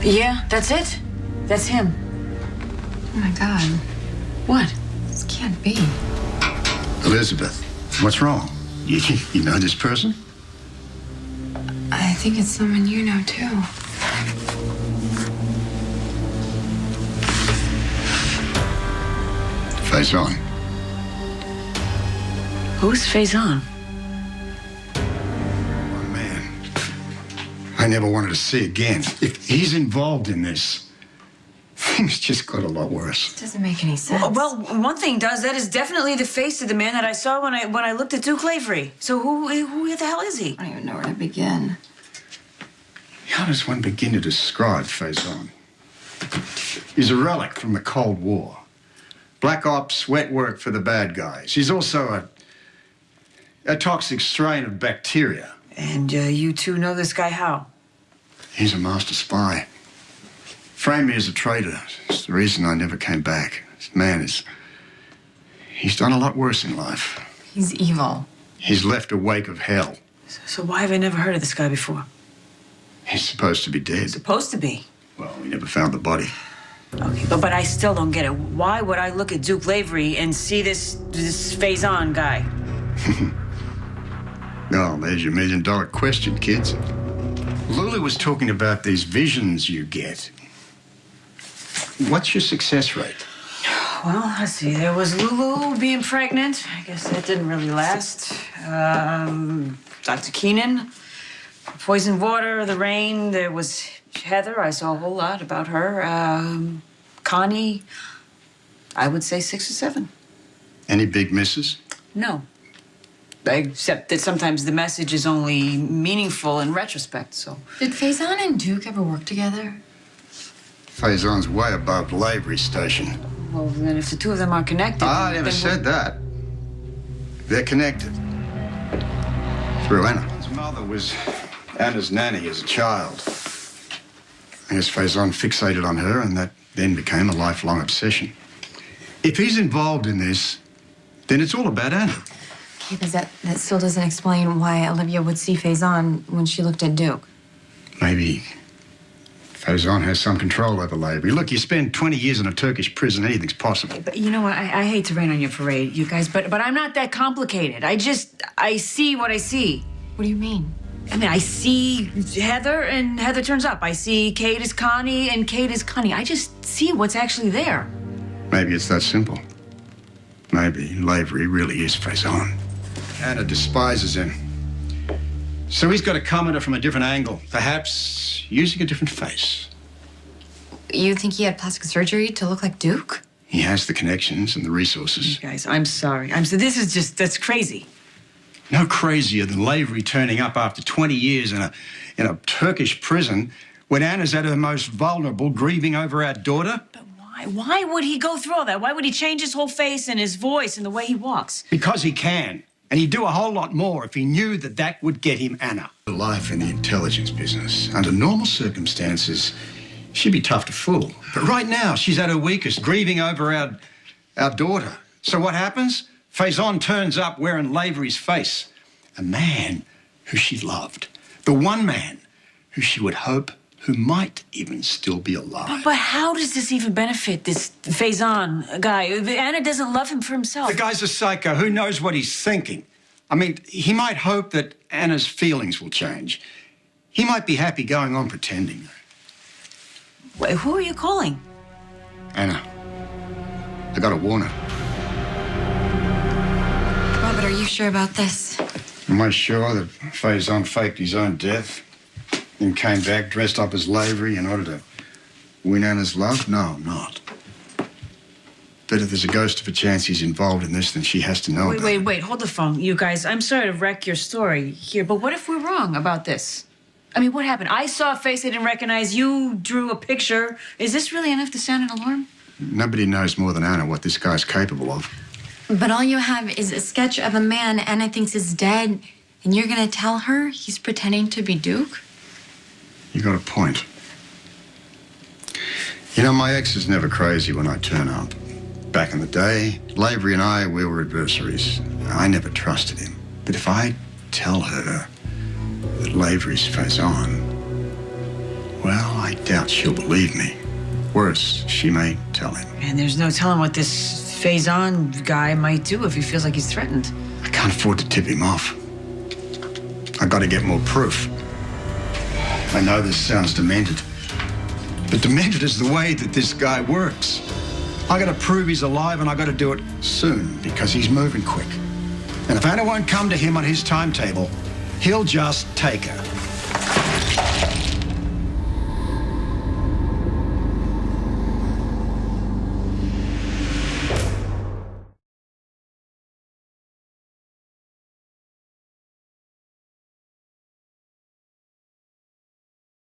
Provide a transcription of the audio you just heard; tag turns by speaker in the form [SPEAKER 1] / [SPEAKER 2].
[SPEAKER 1] Yeah, that's it. That's him.
[SPEAKER 2] Oh, my God.
[SPEAKER 1] What?
[SPEAKER 2] This can't be.
[SPEAKER 3] Elizabeth, what's wrong? You know this person?
[SPEAKER 2] I think it's someone you know, too.
[SPEAKER 3] Faison.
[SPEAKER 1] Who's Faison?
[SPEAKER 3] Oh, man. I never wanted to see again. If he's involved in this, things just got a lot worse.
[SPEAKER 2] It doesn't make any sense.
[SPEAKER 1] Well, one thing does. That is definitely the face of the man that I saw when I looked at Duke Lavery. So who the hell is he?
[SPEAKER 2] I don't even know where to begin.
[SPEAKER 3] How does one begin to describe Faison? He's a relic from the Cold War. Black ops, wet work for the bad guys. He's also a toxic strain of bacteria.
[SPEAKER 1] And you two know this guy how?
[SPEAKER 3] He's a master spy. Framed me as a traitor. It's the reason I never came back. This man he's done a lot worse in life.
[SPEAKER 2] He's evil.
[SPEAKER 3] He's left a wake of hell.
[SPEAKER 1] So why have I never heard of this guy before?
[SPEAKER 3] He's supposed to be dead.
[SPEAKER 1] Supposed to be.
[SPEAKER 3] Well, we never found the body.
[SPEAKER 1] Okay, but I still don't get it. Why would I look at Duke Lavery and see this Faison guy?
[SPEAKER 3] Oh, there's your million-dollar question, kids. Lulu was talking about these visions you get. What's your success rate?
[SPEAKER 1] Well, let's see. There was Lulu being pregnant. I guess that didn't really last. Dr. Keenan, poisoned water, the rain. There was Heather. I saw a whole lot about her. Connie, I would say 6 or 7.
[SPEAKER 3] Any big misses?
[SPEAKER 1] No. Except that sometimes the message is only meaningful in retrospect, so.
[SPEAKER 2] Did Faison and Duke ever work together?
[SPEAKER 3] Faison's way above Lavery Station.
[SPEAKER 1] Well, then if the two of them are connected...
[SPEAKER 3] I never said that. They're connected. Through Anna. His mother was Anna's nanny as a child. I guess Faison fixated on her, and that then became a lifelong obsession. If he's involved in this, then it's all about Anna.
[SPEAKER 2] Okay, but that still doesn't explain why Olivia would see Faison when she looked at Duke.
[SPEAKER 3] Maybe Faison has some control over Lavery. Look, you spend 20 years in a Turkish prison, anything's possible.
[SPEAKER 1] But you know what? I hate to rain on your parade, you guys, but I'm not that complicated. I see what I see.
[SPEAKER 2] What do you mean?
[SPEAKER 1] I mean, I see Heather, and Heather turns up. I see Kate is Connie, and Kate is Connie. I just see what's actually there.
[SPEAKER 3] Maybe it's that simple. Maybe Lavery really is Faison. Anna despises him. So he's got to come at her from a different angle, perhaps using a different face.
[SPEAKER 2] You think he had plastic surgery to look like Duke?
[SPEAKER 3] He has the connections and the resources.
[SPEAKER 1] You guys, I'm sorry. This is just, that's crazy.
[SPEAKER 3] No crazier than Lavery turning up after 20 years in a Turkish prison when Anna's at her most vulnerable, grieving over our daughter.
[SPEAKER 1] But why? Why would he go through all that? Why would he change his whole face and his voice and the way he walks?
[SPEAKER 3] Because he can. And he'd do a whole lot more if he knew that that would get him Anna. Life in the intelligence business. Under normal circumstances, she'd be tough to fool. But right now, she's at her weakest, grieving over our daughter. So what happens? Faison turns up wearing Lavery's face. A man who she loved. The one man who she would hope who might even still be alive.
[SPEAKER 1] But how does this even benefit this Faison guy? Anna doesn't love him for himself.
[SPEAKER 3] The guy's a psycho. Who knows what he's thinking? I mean, he might hope that Anna's feelings will change. He might be happy going on pretending.
[SPEAKER 1] Wait, who are you calling?
[SPEAKER 3] Anna. I gotta warn her.
[SPEAKER 2] Robert, are you sure about this?
[SPEAKER 3] Am I sure that Faison faked his own death and came back dressed up as Lavery in order to win Anna's love? No, I'm not. But if there's a ghost of a chance he's involved in this, then she has to know.
[SPEAKER 1] Wait, hold the phone. You guys, I'm sorry to wreck your story here, but what if we're wrong about this? I mean, what happened? I saw a face I didn't recognize. You drew a picture. Is this really enough to sound an alarm?
[SPEAKER 3] Nobody knows more than Anna what this guy's capable of.
[SPEAKER 2] But all you have is a sketch of a man Anna thinks is dead, and you're gonna tell her he's pretending to be Duke?
[SPEAKER 3] You got a point. You know, my ex is never crazy when I turn up. Back in the day, Lavery and we were adversaries. I never trusted him. But if I tell her that Lavery's Faison, Well, I doubt she'll believe me. Worse, she may tell him.
[SPEAKER 1] And there's no telling what this Faison guy might do if he feels like he's threatened.
[SPEAKER 3] I can't afford to tip him off. I gotta get more proof. I know this sounds demented, but demented is the way that this guy works. I gotta prove he's alive, and I gotta do it soon because he's moving quick. And if Anna won't come to him on his timetable, he'll just take her.